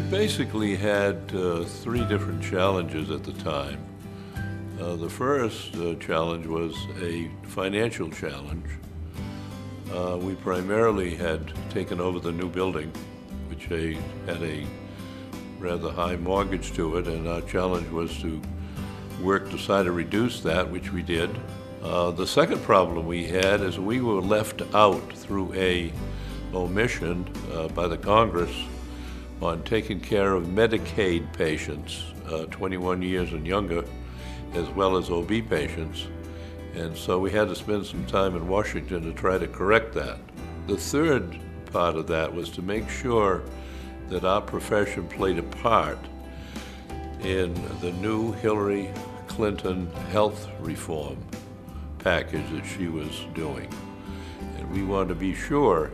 basically had three different challenges at the time. The first challenge was a financial challenge. We primarily had taken over the new building, which had a rather high mortgage to it, and our challenge was to work to try to reduce that, which we did. The second problem we had is we were left out through a omission by the Congress on taking care of Medicaid patients, 21 years and younger, as well as OB patients. And so we had to spend some time in Washington to try to correct that. The third part of that was to make sure that our profession played a part in the new Hillary Clinton health reform package that she was doing. And we wanted to be sure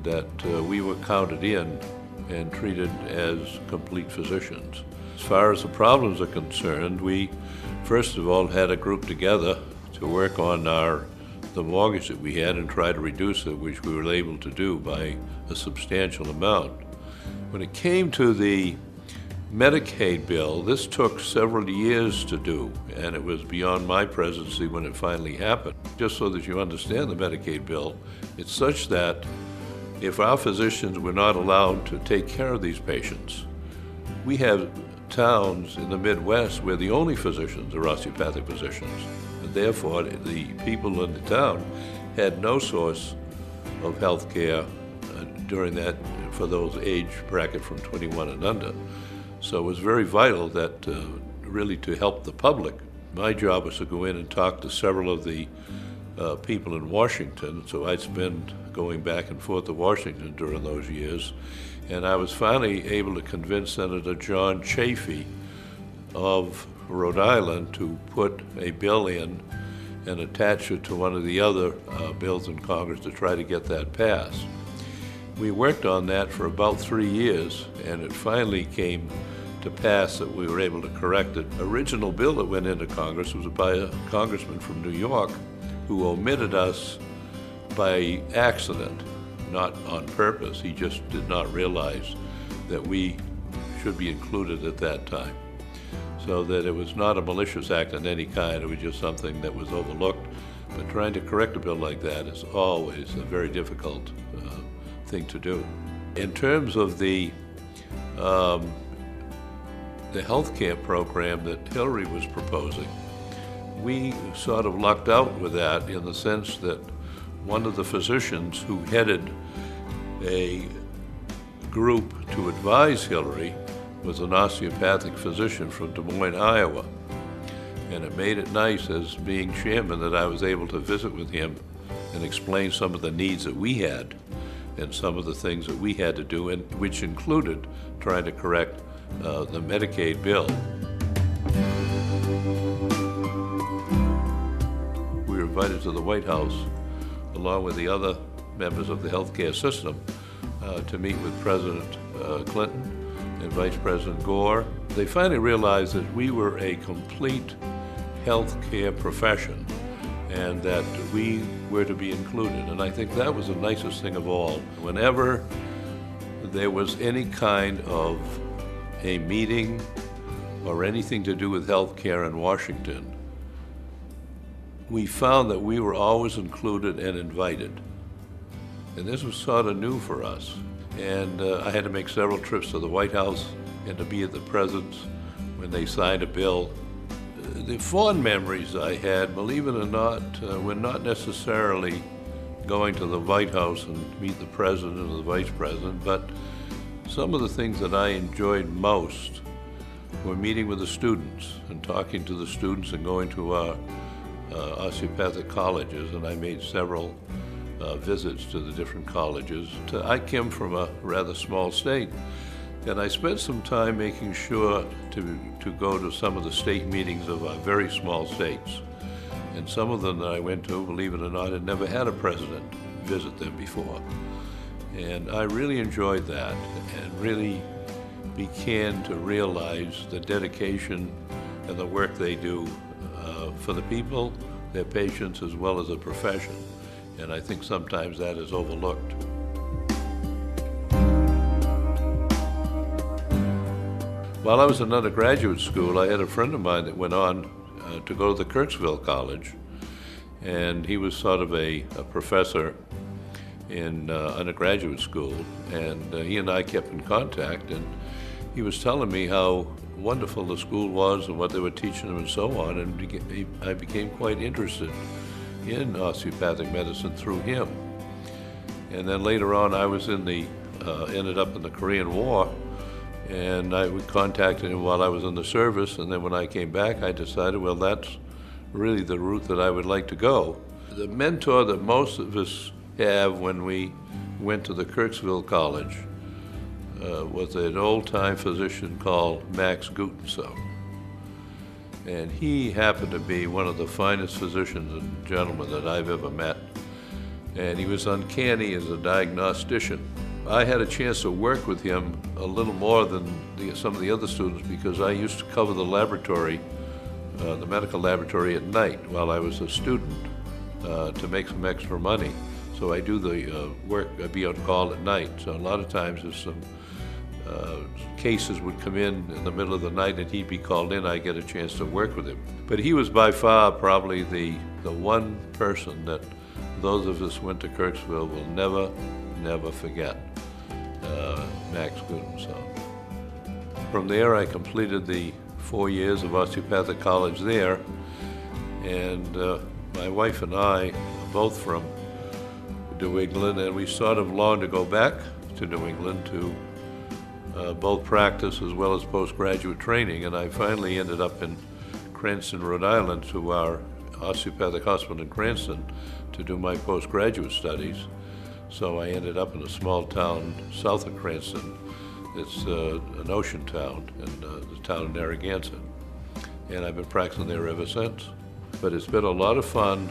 that we were counted in and treated as complete physicians. As far as the problems are concerned, we first of all had a group together to work on the mortgage that we had and try to reduce it, which we were able to do by a substantial amount. When it came to the Medicaid bill, this took several years to do, and it was beyond my presidency when it finally happened. Just so that you understand the Medicaid bill, it's such that if our physicians were not allowed to take care of these patients, we have towns in the Midwest where the only physicians are osteopathic physicians. And therefore, the people in the town had no source of health care during that, for those age bracket from 21 and under. So it was very vital that really to help the public. My job was to go in and talk to several of the people in Washington, so I'd spend going back and forth to Washington during those years. And I was finally able to convince Senator John Chafee of Rhode Island to put a bill in and attach it to one of the other bills in Congress to try to get that passed. We worked on that for about 3 years, and it finally came to pass that we were able to correct it. The original bill that went into Congress was by a congressman from New York who omitted us by accident, not on purpose. He just did not realize that we should be included at that time. So that it was not a malicious act in any kind, it was just something that was overlooked. But trying to correct a bill like that is always a very difficult thing to do. In terms of the health care program that Hillary was proposing, we sort of lucked out with that in the sense that one of the physicians who headed a group to advise Hillary was an osteopathic physician from Des Moines, Iowa. And it made it nice as being chairman that I was able to visit with him and explain some of the needs that we had and some of the things that we had to do, and which included trying to correct the Medicaid bill. We were invited to the White House, along with the other members of the healthcare system, to meet with President Clinton and Vice President Gore. They finally realized that we were a complete healthcare profession and that we were to be included. And I think that was the nicest thing of all. Whenever there was any kind of a meeting or anything to do with healthcare in Washington, we found that we were always included and invited. And this was sort of new for us. And I had to make several trips to the White House and to be at the president's when they signed a bill. The fond memories I had, believe it or not, were not necessarily going to the White House and meet the president or the vice president, but some of the things that I enjoyed most were meeting with the students and talking to the students and going to our osteopathic colleges, and I made several visits to the different colleges. I came from a rather small state, and I spent some time making sure to go to some of the state meetings of our very small states. And some of them that I went to, believe it or not, had never had a president visit them before. And I really enjoyed that and really began to realize the dedication and the work they do for the people, their patients, as well as the profession. And I think sometimes that is overlooked. While I was in undergraduate school, I had a friend of mine that went on to go to the Kirksville College, and he was sort of a professor in undergraduate school, and he and I kept in contact, and he was telling me how wonderful the school was and what they were teaching him and so on, and I became quite interested in osteopathic medicine through him. And then later on, I was ended up in the Korean War, and I contacted him while I was in the service, and then when I came back, I decided, well, that's really the route that I would like to go. The mentor that most of us have when we went to the Kirksville College was an old-time physician called Max Gutensohn. And he happened to be one of the finest physicians and gentlemen that I've ever met. And he was uncanny as a diagnostician. I had a chance to work with him a little more than some of the other students because I used to cover the laboratory, the medical laboratory at night while I was a student to make some extra money. So I do the work, I'd be on call at night. So a lot of times if some cases would come in the middle of the night and he'd be called in, I get a chance to work with him. But he was by far probably the one person that those of us who went to Kirksville will never forget, Max Gutensohn. From there, I completed the 4 years of osteopathic college there, and my wife and I are both from New England, and we sort of longed to go back to New England to both practice as well as postgraduate training, and I finally ended up in Cranston, Rhode Island, to our osteopathic hospital in Cranston to do my postgraduate studies. So I ended up in a small town south of Cranston. It's an ocean town, and the town of Narragansett. And I've been practicing there ever since. But it's been a lot of fun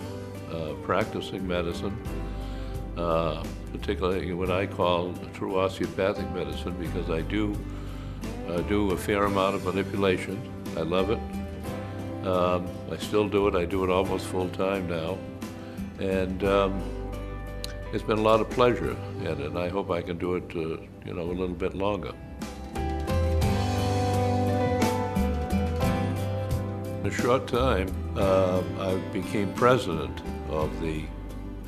practicing medicine, particularly what I call true osteopathic medicine, because I do a fair amount of manipulation. I love it. I still do it. I do it almost full time now. And it's been a lot of pleasure in it, and I hope I can do it, a little bit longer. In a short time, I became president of the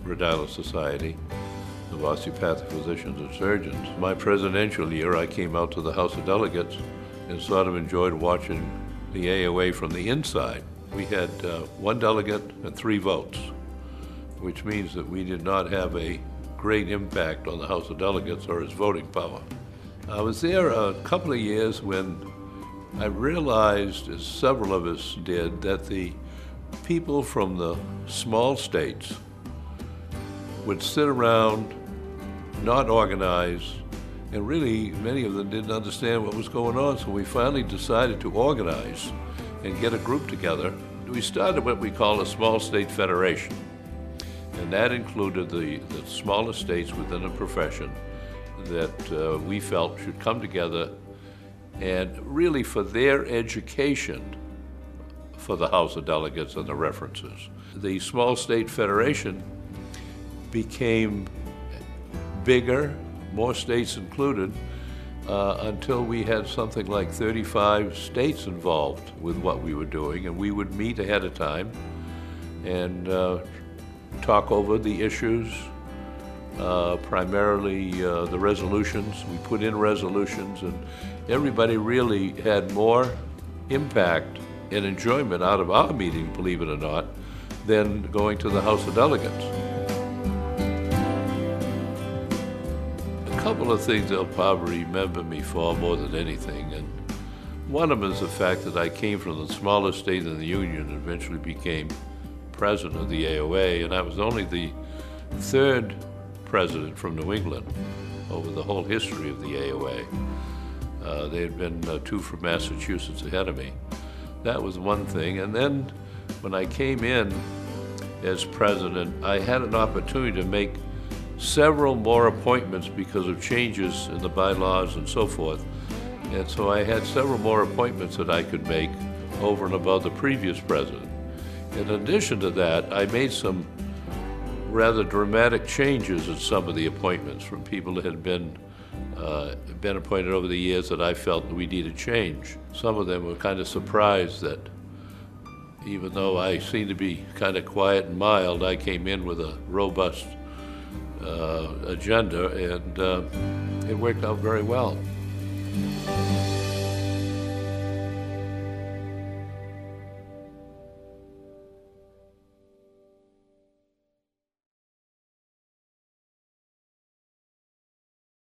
Radula Society of Osteopathic Physicians and Surgeons. My presidential year, I came out to the House of Delegates and sort of enjoyed watching the AOA from the inside. We had 1 delegate and 3 votes, which means that we did not have a great impact on the House of Delegates or its voting power. I was there a couple of years when I realized, as several of us did, that the people from the small states would sit around, not organize, and really many of them didn't understand what was going on, so we finally decided to organize and get a group together. We started what we call a small state federation, and that included the smallest states within a profession that we felt should come together and really for their education for the House of Delegates and the references. The small state federation became bigger, more states included, until we had something like 35 states involved with what we were doing, and we would meet ahead of time and talk over the issues, primarily the resolutions. We put in resolutions, and everybody really had more impact and enjoyment out of our meeting, believe it or not, than going to the House of Delegates. A couple of things they'll probably remember me for more than anything, and one of them is the fact that I came from the smallest state in the Union and eventually became president of the AOA, and I was only the 3rd president from New England over the whole history of the AOA. There had been 2 from Massachusetts ahead of me. That was one thing, and then when I came in as president, I had an opportunity to make several more appointments because of changes in the bylaws and so forth. And so I had several more appointments that I could make over and above the previous president. In addition to that, I made some rather dramatic changes in some of the appointments from people that had been been appointed over the years that I felt we needed change. Some of them were kind of surprised that even though I seemed to be kind of quiet and mild, I came in with a robust agenda, and it worked out very well.